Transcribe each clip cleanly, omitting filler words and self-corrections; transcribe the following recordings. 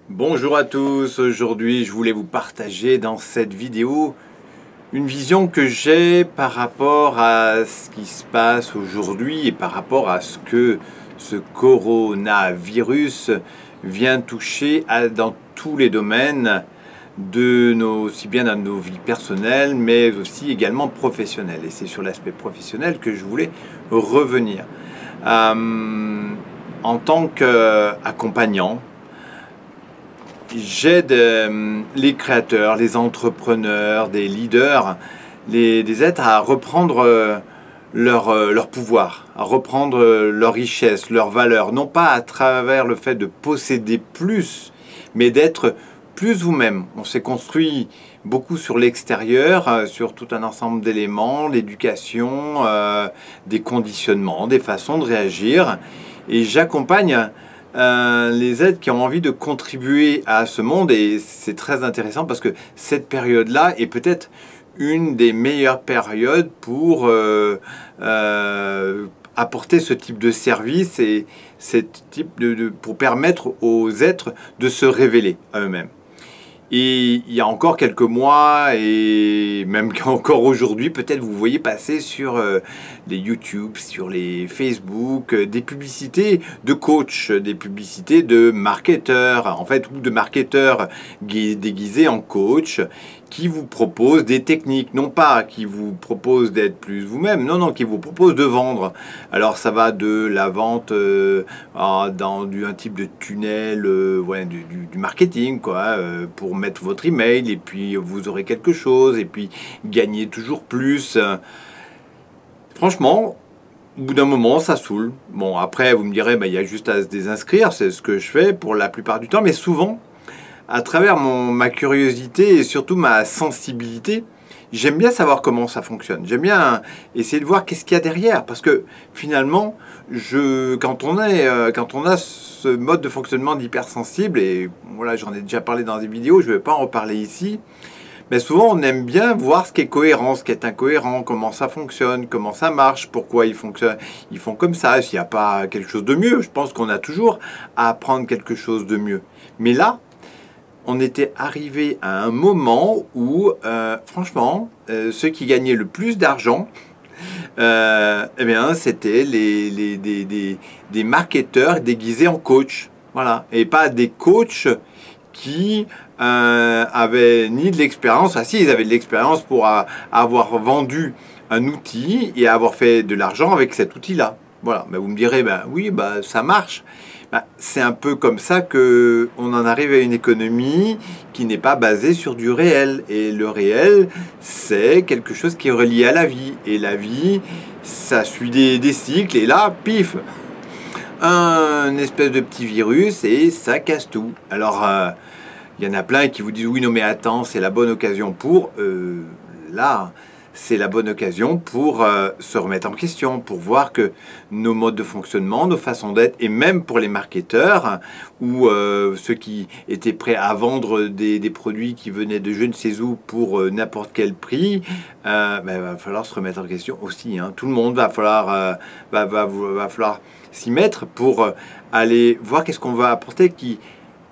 Bonjour à tous, aujourd'hui je voulais vous partager dans cette vidéo une vision que j'ai par rapport à ce qui se passe aujourd'hui et par rapport à ce que ce coronavirus vient toucher dans tous les domaines aussi bien dans nos vies personnelles mais aussi également professionnelles. Et c'est sur l'aspect professionnel que je voulais revenir. En tant qu'accompagnant, j'aide les créateurs, les entrepreneurs, des leaders, des êtres à reprendre leur pouvoir, à reprendre leur richesse, leur valeur, non pas à travers le fait de posséder plus, mais d'être plus vous-même. On s'est construit beaucoup sur l'extérieur, sur tout un ensemble d'éléments, l'éducation, des conditionnements, des façons de réagir, et j'accompagne les êtres qui ont envie de contribuer à ce monde. Et c'est très intéressant parce que cette période-là est peut-être une des meilleures périodes pour apporter ce type de service et pour permettre aux êtres de se révéler à eux-mêmes. Et il y a encore quelques mois, et même encore aujourd'hui, peut-être vous voyez passer sur les YouTube, sur les Facebook, des publicités de coach, des publicités de marketeurs, en fait, ou de marketeurs déguisés en coach, qui vous proposent des techniques, non pas qui vous proposent d'être plus vous-même, non, qui vous proposent de vendre. Alors ça va de la vente dans un type de tunnel, du marketing, quoi, pour mettre votre email, et puis vous aurez quelque chose, et puis gagner toujours plus. Franchement, au bout d'un moment, ça saoule. Bon, après, vous me direz, il y a juste à se désinscrire, c'est ce que je fais pour la plupart du temps, mais souvent, à travers ma curiosité et surtout ma sensibilité, j'aime bien savoir comment ça fonctionne. J'aime bien essayer de voir qu'est-ce qu'il y a derrière. Parce que finalement, quand on a ce mode de fonctionnement d'hypersensible, et voilà, j'en ai déjà parlé dans des vidéos, je ne vais pas en reparler ici, mais souvent on aime bien voir ce qui est cohérent, ce qui est incohérent, comment ça fonctionne, comment ça marche, pourquoi ils font comme ça, s'il n'y a pas quelque chose de mieux. Je pense qu'on a toujours à apprendre quelque chose de mieux. Mais là, on était arrivé à un moment où, franchement, ceux qui gagnaient le plus d'argent, c'était des marketeurs déguisés en coach. Voilà. Et pas des coachs qui avaient ni de l'expérience. Ah si, ils avaient de l'expérience pour avoir vendu un outil et avoir fait de l'argent avec cet outil-là. Voilà. Mais vous me direz, oui, ça marche. C'est un peu comme ça qu'on en arrive à une économie qui n'est pas basée sur du réel. Et le réel, c'est quelque chose qui est relié à la vie. Et la vie, ça suit des cycles. Et là, pif, un espèce de petit virus et ça casse tout. Alors, il y en a plein qui vous disent, oui, non, mais attends, c'est la bonne occasion pour... là, c'est la bonne occasion pour se remettre en question, pour voir que nos modes de fonctionnement, nos façons d'être, et même pour les marketeurs, ou ceux qui étaient prêts à vendre des produits qui venaient de je ne sais où pour n'importe quel prix, va falloir se remettre en question aussi. Hein. Tout le monde va falloir s'y mettre pour aller voir qu'est-ce qu'on va apporter qui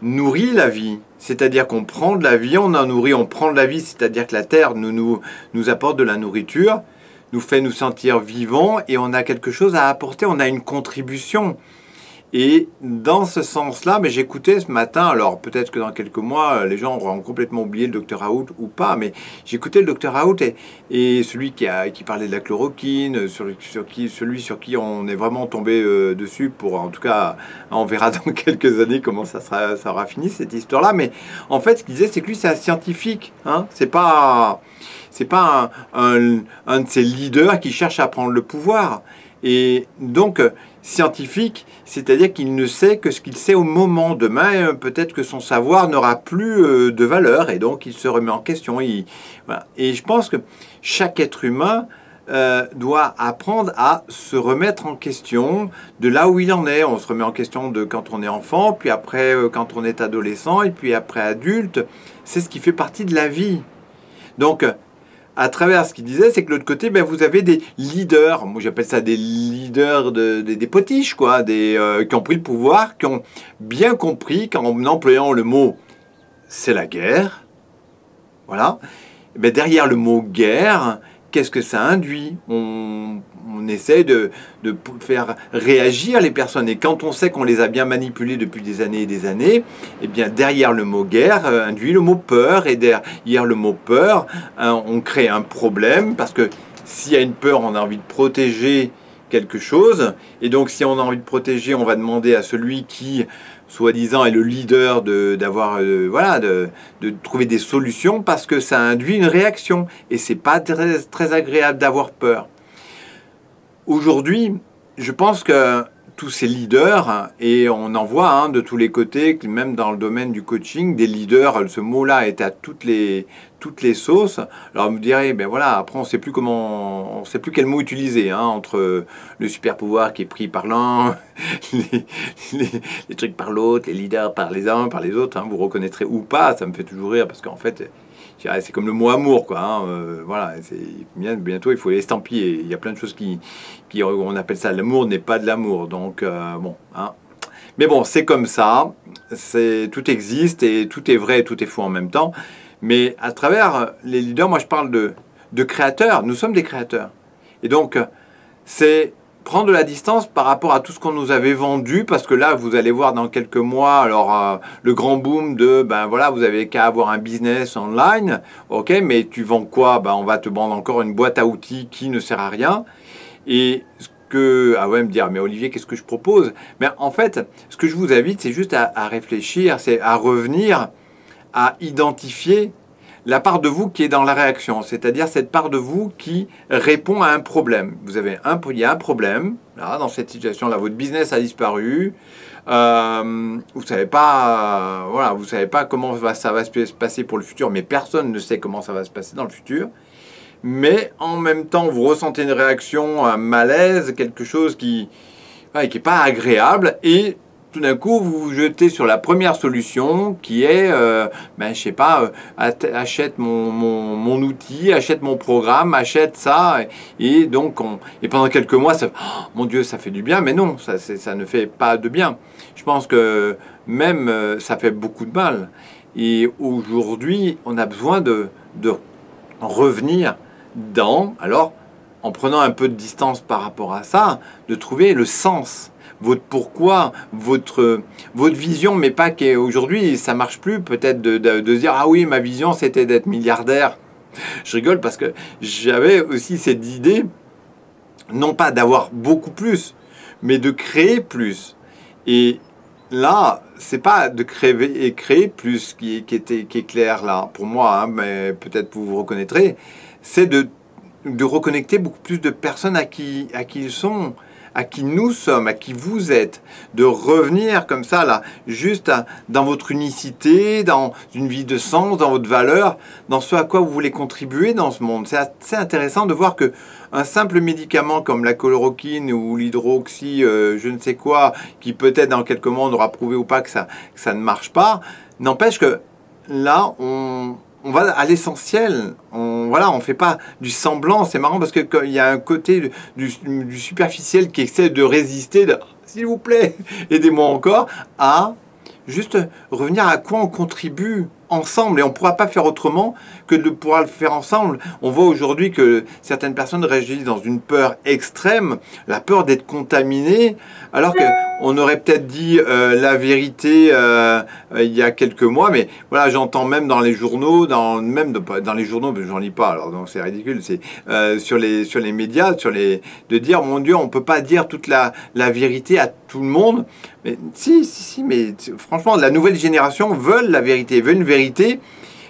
nourrit la vie. C'est-à-dire qu'on prend de la vie, on en nourrit, on prend de la vie, c'est-à-dire que la terre nous apporte de la nourriture, nous fait nous sentir vivants et on a quelque chose à apporter, on a une contribution. Et dans ce sens-là, mais j'écoutais ce matin, alors peut-être que dans quelques mois, les gens auront complètement oublié le Dr Raoult ou pas, mais j'écoutais le Dr Raoult et celui qui parlait de la chloroquine, celui sur qui on est vraiment tombé dessus, en tout cas, on verra dans quelques années comment ça aura fini cette histoire-là. Mais en fait, ce qu'il disait, c'est que lui, c'est un scientifique, hein, c'est pas un de ces leaders qui cherche à prendre le pouvoir. Et donc, scientifique, c'est-à-dire qu'il ne sait que ce qu'il sait au moment. Demain, peut-être que son savoir n'aura plus de valeur et donc il se remet en question. Voilà. Et je pense que chaque être humain doit apprendre à se remettre en question de là où il en est. On se remet en question de quand on est enfant, puis après quand on est adolescent, et puis après adulte. C'est ce qui fait partie de la vie. Donc, à travers ce qu'il disait, c'est que de l'autre côté, ben, vous avez des leaders. Moi, j'appelle ça des leaders, des potiches, quoi, qui ont pris le pouvoir, qui ont bien compris qu'en employant le mot « c'est la guerre », voilà, ben, derrière le mot « guerre », qu'est-ce que ça induit? On essaie de faire réagir les personnes. Et quand on sait qu'on les a bien manipulées depuis des années et des années, eh bien, derrière le mot guerre induit le mot peur. Et derrière le mot peur, on crée un problème. Parce que s'il y a une peur, on a envie de protéger quelque chose. Et donc, si on a envie de protéger, on va demander à celui qui, soi-disant, est le leader de trouver des solutions parce que ça induit une réaction. Et c'est pas très, très agréable d'avoir peur. Aujourd'hui, je pense que tous ces leaders, et on en voit de tous les côtés, même dans le domaine du coaching, des leaders, ce mot-là est à toutes les sauces. Alors vous me direz, ben voilà, après on sait plus quel mot utiliser, entre le super pouvoir qui est pris par l'un, les trucs par l'autre, les leaders par les uns, par les autres, vous reconnaîtrez ou pas, ça me fait toujours rire parce qu'en fait, c'est comme le mot amour, quoi. Voilà, bientôt il faut l'estampiller. Il y a plein de choses on appelle ça l'amour n'est pas de l'amour. Donc bon, mais bon, c'est comme ça. Tout existe et tout est vrai et tout est faux en même temps. Mais à travers les leaders, moi je parle de créateurs. Nous sommes des créateurs. Et donc c'est prendre de la distance par rapport à tout ce qu'on nous avait vendu, parce que là, vous allez voir dans quelques mois, alors le grand boom ben voilà, vous avez qu'à avoir un business online, ok, mais tu vends quoi? Ben on va te vendre encore une boîte à outils qui ne sert à rien. Et me dire, mais Olivier, qu'est-ce que je propose? Mais en fait, ce que je vous invite, c'est juste à réfléchir, c'est à revenir, à identifier la part de vous qui est dans la réaction, c'est-à-dire cette part de vous qui répond à un problème. Il y a un problème, là, dans cette situation-là, votre business a disparu, vous savez pas, vous savez pas comment ça va se passer pour le futur, mais personne ne sait comment ça va se passer dans le futur. Mais en même temps, vous ressentez une réaction, un malaise, quelque chose qui n'est pas agréable, et tout d'un coup, vous vous jetez sur la première solution qui est, je sais pas, achète mon outil, achète mon programme, achète ça. Et donc, pendant quelques mois, mon Dieu, ça fait du bien. Mais non, ça ne fait pas de bien. Je pense que même, ça fait beaucoup de mal. Et aujourd'hui, on a besoin de revenir en prenant un peu de distance par rapport à ça, de trouver le sens. Votre pourquoi, votre vision, mais pas qu'aujourd'hui, ça marche plus, peut-être de se dire « Ah oui, ma vision, c'était d'être milliardaire ». Je rigole parce que j'avais aussi cette idée, non pas d'avoir beaucoup plus, mais de créer plus. Et là, c'est pas de créer plus qui est clair là, pour moi, mais peut-être vous vous reconnaîtrez, c'est de reconnecter beaucoup plus de personnes à qui ils sont, à qui nous sommes, à qui vous êtes, de revenir comme ça, là, juste dans votre unicité, dans une vie de sens, dans votre valeur, dans ce à quoi vous voulez contribuer dans ce monde. C'est assez intéressant de voir que un simple médicament comme la chloroquine ou l'hydroxy, je ne sais quoi, qui peut-être dans quelques mois on aura prouvé ou pas que ça ne marche pas, n'empêche que là, on va à l'essentiel, on fait pas du semblant. C'est marrant parce qu'il y a un côté du superficiel qui essaie de résister, s'il vous plaît, aidez-moi encore, à juste revenir à quoi on contribue ensemble. Et on ne pourra pas faire autrement que de pouvoir le faire ensemble. On voit aujourd'hui que certaines personnes réagissent dans une peur extrême, la peur d'être contaminé, alors qu'on aurait peut-être dit la vérité il y a quelques mois, mais voilà, j'entends même dans les journaux, dans les journaux, mais j'en lis pas, alors donc c'est ridicule, c'est sur les médias, de dire, mon Dieu, on peut pas dire toute la vérité à tout le monde. Mais si, mais franchement, la nouvelle génération veut la vérité, veut une vérité,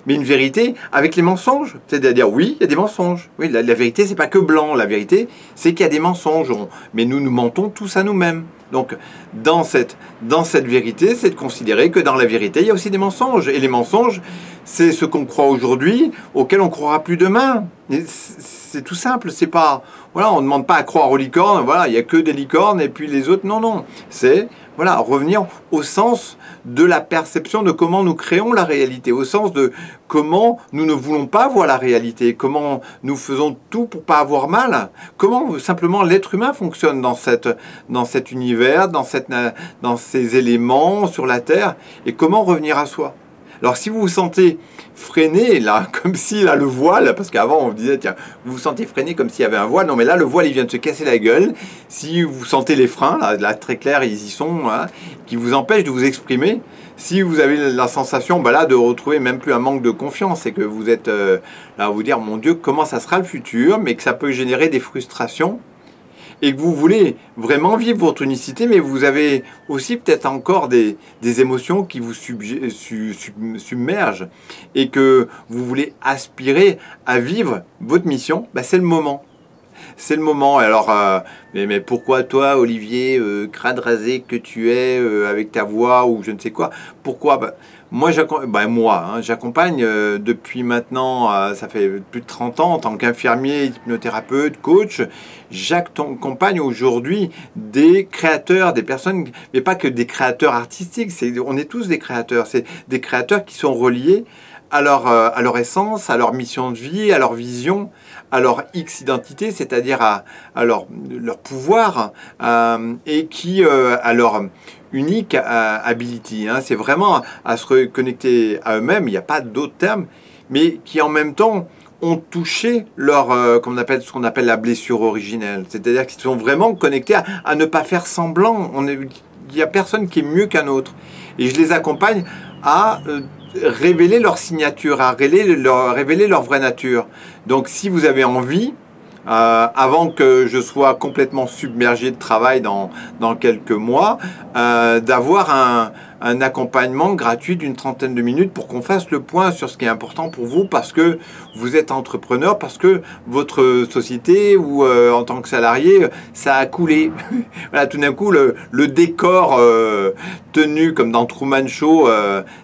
mais une vérité avec les mensonges. C'est-à-dire, oui, il y a des mensonges. Oui, la vérité, c'est pas que blanc. La vérité, c'est qu'il y a des mensonges. Mais nous mentons tous à nous-mêmes. Donc, dans cette vérité, c'est de considérer que dans la vérité, il y a aussi des mensonges. Et les mensonges, c'est ce qu'on croit aujourd'hui, auquel on croira plus demain. C'est tout simple. C'est pas, voilà, on ne demande pas à croire aux licornes. Voilà, il y a que des licornes et puis les autres, non. C'est voilà, revenir au sens de la perception de comment nous créons la réalité, au sens de comment nous ne voulons pas voir la réalité, comment nous faisons tout pour pas avoir mal, comment simplement l'être humain fonctionne dans cet univers, dans ces éléments sur la Terre, et comment revenir à soi. Alors si vous vous sentez freiné, là, comme si là, le voile, parce qu'avant on vous disait, tiens, vous vous sentez freiné comme s'il y avait un voile, non mais là le voile il vient de se casser la gueule, si vous sentez les freins, là très clair, ils y sont, hein, qui vous empêchent de vous exprimer, si vous avez la sensation là, de retrouver même plus un manque de confiance et que vous êtes là à vous dire, mon Dieu, comment ça sera le futur, mais que ça peut générer des frustrations, et que vous voulez vraiment vivre votre unicité, mais vous avez aussi peut-être encore des émotions qui vous submergent et que vous voulez aspirer à vivre votre mission, c'est le moment. C'est le moment. Alors, mais pourquoi toi, Olivier, crâne rasé que tu es, avec ta voix ou je ne sais quoi, pourquoi moi, j'accompagne depuis maintenant, ça fait plus de 30 ans, en tant qu'infirmier, hypnothérapeute, coach, j'accompagne aujourd'hui des créateurs, des personnes, mais pas que des créateurs artistiques, on est tous des créateurs, c'est des créateurs qui sont reliés à leur essence, à leur mission de vie, à leur vision, à leur X-identité, c'est-à-dire à leur pouvoir, et qui, à leur unique ability. Hein. C'est vraiment à se reconnecter à eux-mêmes, il n'y a pas d'autre terme, mais qui en même temps ont touché ce qu'on appelle la blessure originelle. C'est-à-dire qu'ils sont vraiment connectés à ne pas faire semblant. Il n'y a personne qui est mieux qu'un autre. Et je les accompagne à révéler leur signature, à révéler leur vraie nature. Donc si vous avez envie, avant que je sois complètement submergé de travail dans quelques mois, d'avoir un accompagnement gratuit d'une trentaine de minutes pour qu'on fasse le point sur ce qui est important pour vous, parce que vous êtes entrepreneur, parce que votre société ou en tant que salarié, ça a coulé. Voilà, tout d'un coup, le décor tenu comme dans Truman Show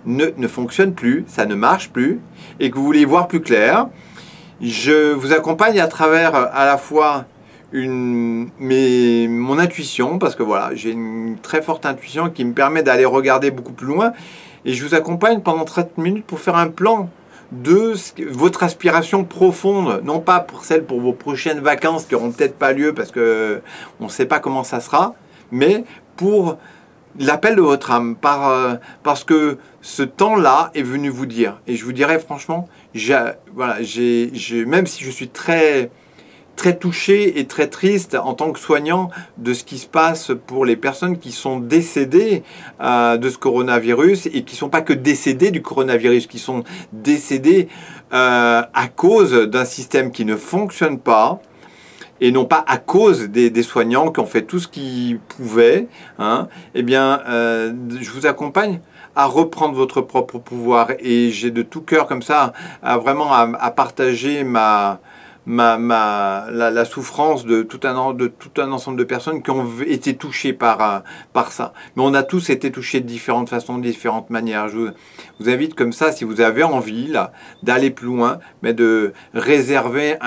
ne fonctionne plus, ça ne marche plus, et que vous voulez y voir plus clair. Je vous accompagne à travers à la fois mon intuition, parce que voilà, j'ai une très forte intuition qui me permet d'aller regarder beaucoup plus loin, et je vous accompagne pendant 30 minutes pour faire un plan de votre aspiration profonde, non pas pour vos prochaines vacances qui n'auront peut-être pas lieu parce que on ne sait pas comment ça sera, mais pour l'appel de votre âme, parce que ce temps-là est venu vous dire. Et je vous dirais franchement, même si je suis très, très touché et très triste en tant que soignant de ce qui se passe pour les personnes qui sont décédées de ce coronavirus, et qui ne sont pas que décédées du coronavirus, qui sont décédées à cause d'un système qui ne fonctionne pas, et non pas à cause des soignants qui ont fait tout ce qu'ils pouvaient, hein, eh bien, je vous accompagne à reprendre votre propre pouvoir. Et j'ai de tout cœur comme ça, à partager la souffrance de tout un ensemble de personnes qui ont été touchées par ça. Mais on a tous été touchés de différentes façons, de différentes manières. Je vous invite comme ça, si vous avez envie là, d'aller plus loin, mais de réserver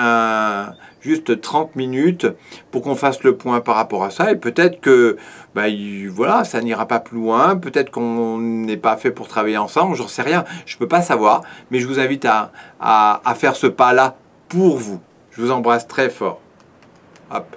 juste 30 minutes pour qu'on fasse le point par rapport à ça. Et peut-être que voilà, ça n'ira pas plus loin, peut-être qu'on n'est pas fait pour travailler ensemble, j'en sais rien, je ne peux pas savoir, mais je vous invite à faire ce pas-là pour vous. Je vous embrasse très fort. Hop.